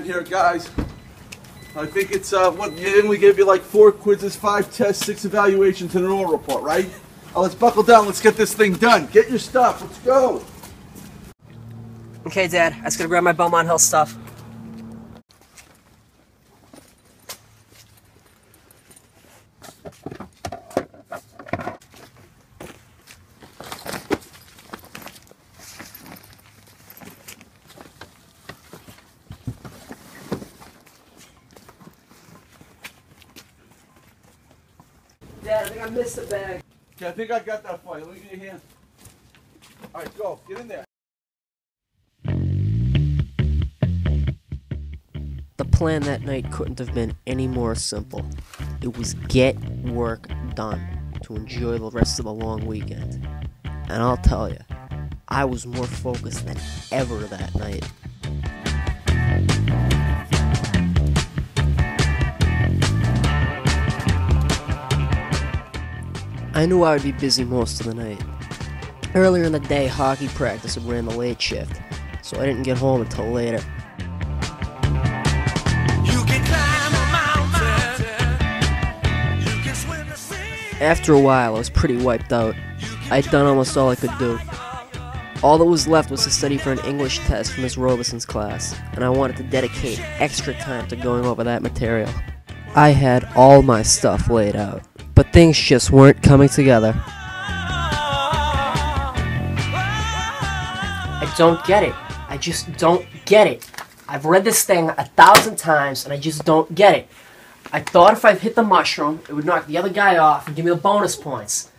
here, guys. I think it's, we gave you like 4 quizzes, 5 tests, 6 evaluations, and an oral report, right? Let's buckle down. Let's get this thing done. Get your stuff. Let's go. Okay, Dad. I just gotta grab my Belmont Hill stuff. Dad, I think I missed the bag. Okay, I think I got that for you. Let me get your hand. All right, go. Get in there. The plan that night couldn't have been any more simple. It was get work done to enjoy the rest of the long weekend. And I'll tell you, I was more focused than ever that night. I knew I would be busy most of the night. Earlier in the day, hockey practice had ran the late shift, so I didn't get home until later. After a while, I was pretty wiped out. I'd done almost all I could do. All that was left was to study for an English test for Miss Robeson's class, and I wanted to dedicate extra time to going over that material. I had all my stuff laid out, but things just weren't coming together. I don't get it. I just don't get it. I've read this thing 1,000 times, and I just don't get it. I thought if I hit the mushroom, it would knock the other guy off and give me the bonus points.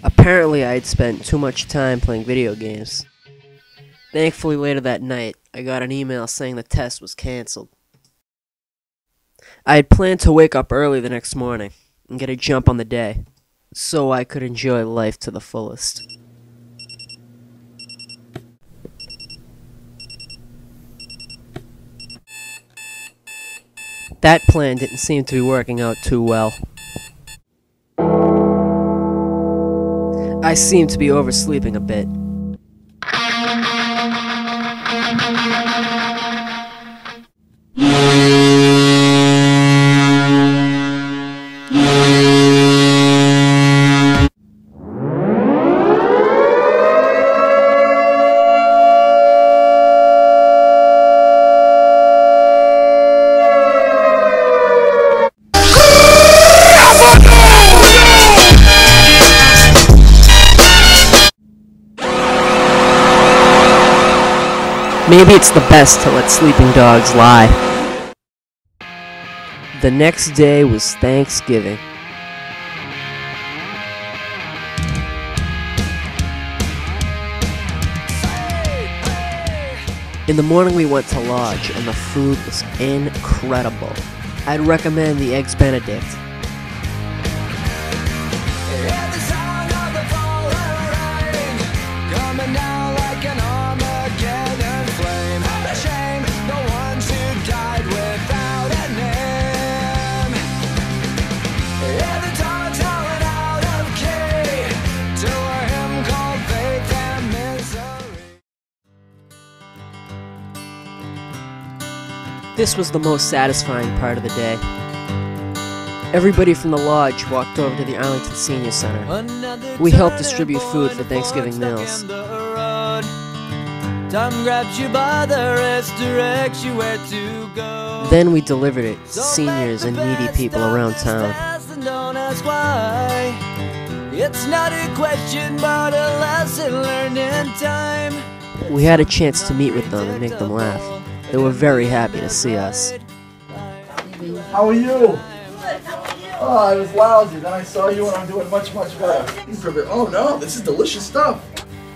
Apparently, I had spent too much time playing video games. Thankfully, later that night, I got an email saying the test was canceled. I had planned to wake up early the next morning and get a jump on the day, so I could enjoy life to the fullest. That plan didn't seem to be working out too well. I seemed to be oversleeping a bit. Maybe it's the best to let sleeping dogs lie. The next day was Thanksgiving. In the morning we went to lodge and the food was incredible. I'd recommend the Eggs Benedict. This was the most satisfying part of the day. Everybody from the lodge walked over to the Arlington Senior Center. We helped distribute food for Thanksgiving meals. Then we delivered it to seniors and needy people around town. It's not a question, but a lesson learned in time. We had a chance to meet with them and make them laugh. They were very happy to see us. How are you? Oh, I was lousy. Then I saw you and I'm doing much, much better. Oh no, this is delicious stuff.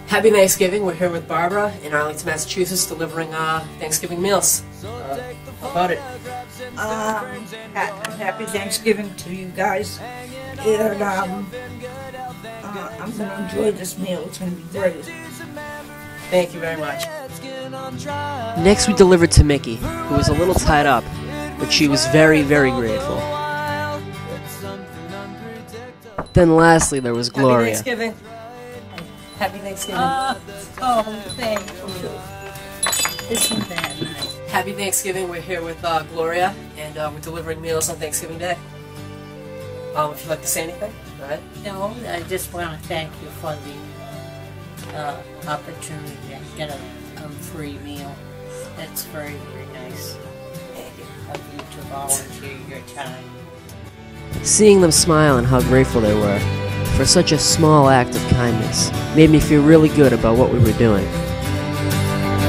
Happy Thanksgiving. We're here with Barbara in Arlington, Massachusetts, delivering Thanksgiving meals. How about it? Happy Thanksgiving to you guys. And I'm going to enjoy this meal. It's going to be great. Thank you very much. Next we delivered to Mickey, who was a little tied up, but she was very, very grateful. Then lastly there was Gloria. Happy Thanksgiving. Happy Thanksgiving. Oh, thank you. Isn't that nice? Happy Thanksgiving. We're here with Gloria, and we're delivering meals on Thanksgiving Day. If you'd like to say anything, go ahead. No, I just want to thank you for the opportunity to get a free meal. That's very, very nice of you to volunteer your time. Seeing them smile and how grateful they were for such a small act of kindness made me feel really good about what we were doing.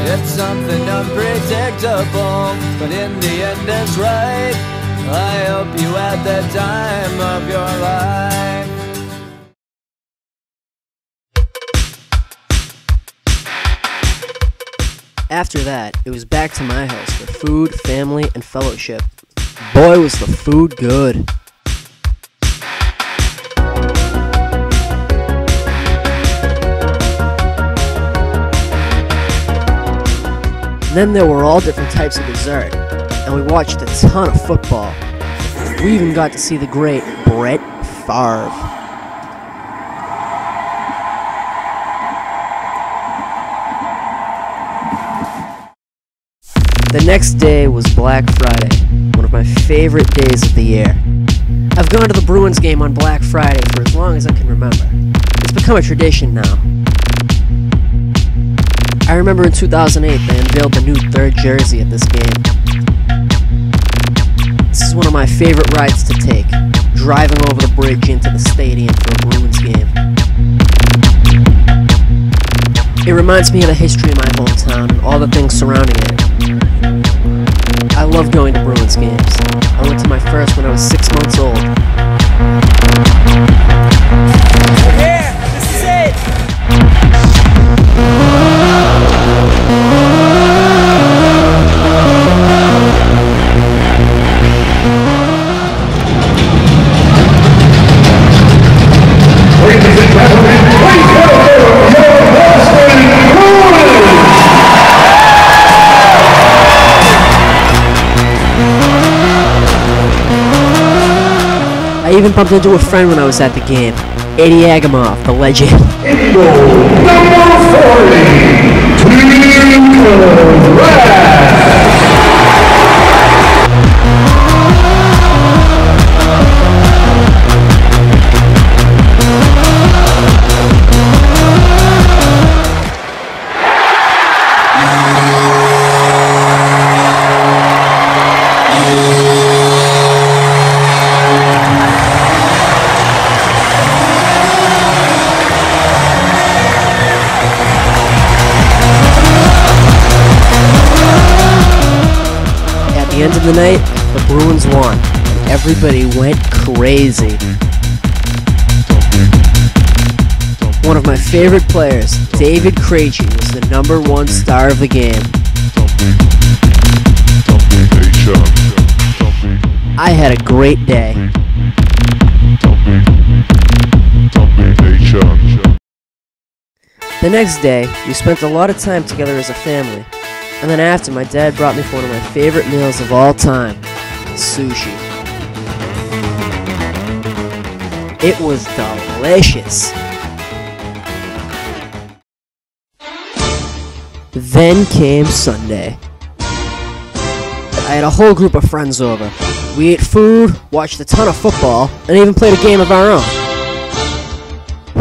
It's something unpredictable, but in the end it's right. I hope you had the time of your life. After that, it was back to my house for food, family, and fellowship. Boy, was the food good. Then there were all different types of dessert, and we watched a ton of football. We even got to see the great Brett Favre. The next day was Black Friday, one of my favorite days of the year. I've gone to the Bruins game on Black Friday for as long as I can remember. It's become a tradition now. I remember in 2008 they unveiled the new third jersey at this game. This is one of my favorite rides to take, driving over the bridge into the stadium for a Bruins game. It reminds me of the history of my hometown and all the things surrounding it. I love going to Bruins games. I went to my first when I was 6 months old. Here, this is it. I even bumped into a friend when I was at the game, Eddie Agamov, the legend. At the end of the night, the Bruins won, and everybody went crazy. One of my favorite players, David Krejci, was the #1 star of the game. I had a great day. The next day, we spent a lot of time together as a family. And then after, my dad brought me for one of my favorite meals of all time, sushi. It was delicious. Then came Sunday. I had a whole group of friends over. We ate food, watched a ton of football, and even played a game of our own.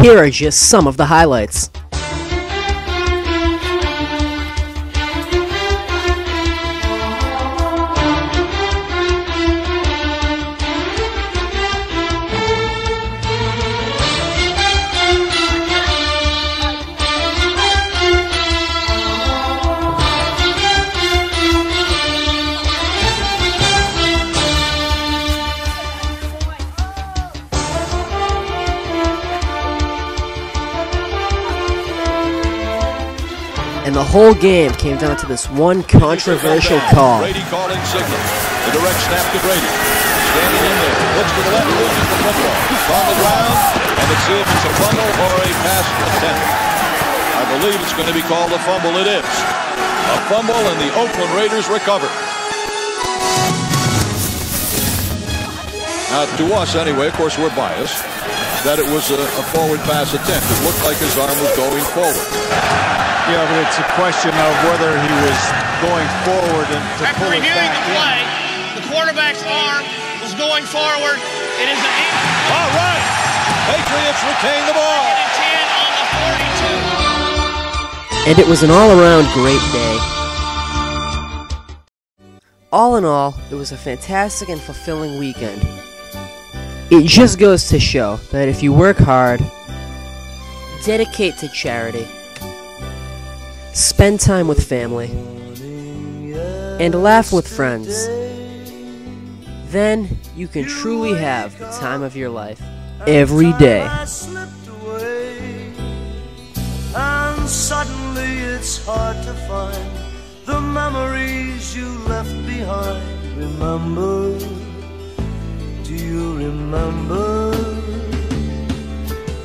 Here are just some of the highlights. And the whole game came down to this one controversial call. Brady calling signals. The direct snap to Brady. Standing in there. Looks to the left, loses the football. On the ground, and let's see if it's a fumble or a pass attempt. I believe it's going to be called a fumble. It is. A fumble, and the Oakland Raiders recover. To us, anyway, of course, we're biased. that it was a forward pass attempt. It looked like his arm was going forward. Yeah, but it's a question of whether he was going forward and to After pull it reviewing back the play, the quarterback's arm was going forward. It is an All right. Patriots retain the ball. 10 on the 42. And it was an all-around great day. All in all, it was a fantastic and fulfilling weekend. It just goes to show that if you work hard, dedicate to charity, spend time with family, and laugh with friends, then you can truly have the time of your life every day. And suddenly it's hard to find the memories you left behind. Remember, do you remember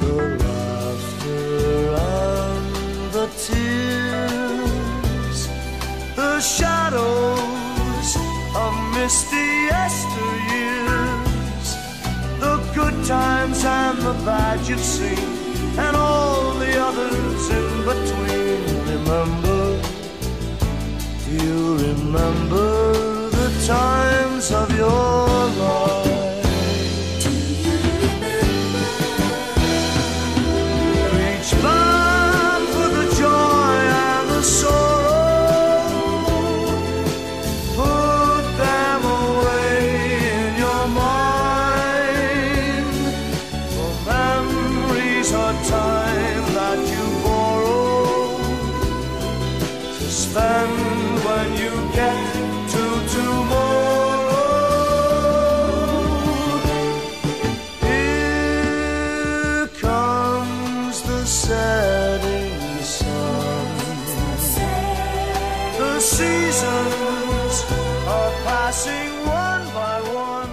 the laughter and the tears, the shadows of misty yesteryears, the good times and the bad you've seen, and all the others in between? Remember, do you remember the times of your life? Do you remember? Reach back for the joy and the sorrow, put them away in your mind, for memories are time that you borrow to spend when you get to tomorrow. Here comes the setting sun. The seasons are passing one by one.